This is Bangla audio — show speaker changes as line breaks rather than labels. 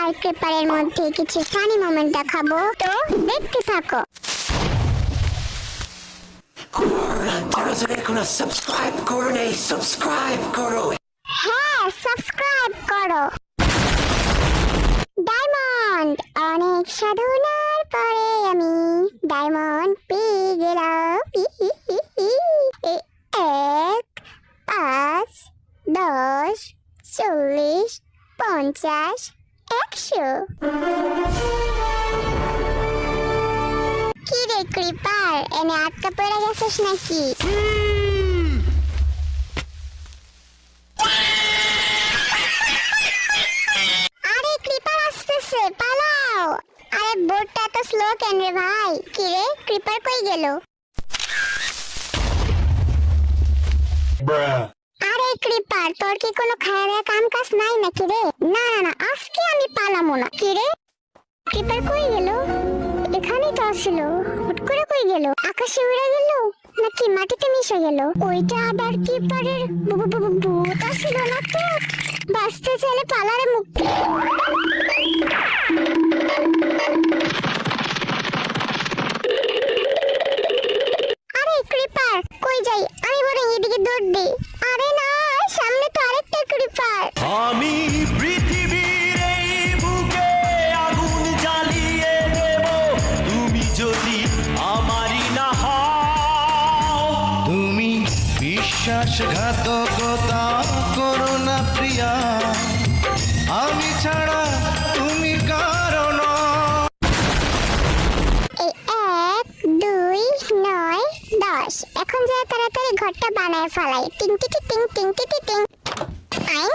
আর ক্রিপারের মধ্যে কিছু ফানি মোমেন্ট দেখাবো, তো দেখতে থাকো।
যারা যারা এখনো সাবস্ক্রাইব করো নাই, সাবস্ক্রাইব করো।
হ্যাঁ, সাবস্ক্রাইব করো। ডায়মন্ড, অনেক সাধনার পরে আমি ডায়মন্ড পেয়ে গেলাম। 1, 5, 10, 40, 50, 100। কি রে ক্রিপার, এনে আটকা পড়ে গেছিস নাকি? আরে ক্রিপার আসতেছে, পালাও। আরে বোটটা তো স্লো কেন রে ভাই? কি রে, ক্রিপার কই গেল? আরে ক্রিপার, তোর কি কোনো খায়ার কাম কাজ নাই নাকি রে? না না না, আজকে আমি পালামো না। কি রে, ক্রিপার কই গেল? এখানেই তো আসছিল, হুট করে কই গেল? আকাশে উড়ে গেল নাকি মাটিতে মিশে গেল? ওইটা আবার ক্রিপারের ভূত আসছিল না তো? বাঁচতে চাইলে পালারে মুক্তি। আরে ক্রিপার কই যাই? আমি বরং এদিকে দৌড় দিই। আরে না, সামনে তো আরেকটা ক্রিপার।
আমি পৃথিবীর এই বুকে আগুন জ্বালিয়ে দেব, তুমি যদি আমারই না হও। তুমি বিশ্বাসঘাতকতা করো না প্রিয়া, আমি ছাড়া তুমি কারণ।
এই 1, 2, 9, 10। এখন যা তাড়াতাড়ি ঘরটা বানায় ফেলাই। টিং টিং টিং টিং টিং টিং। আই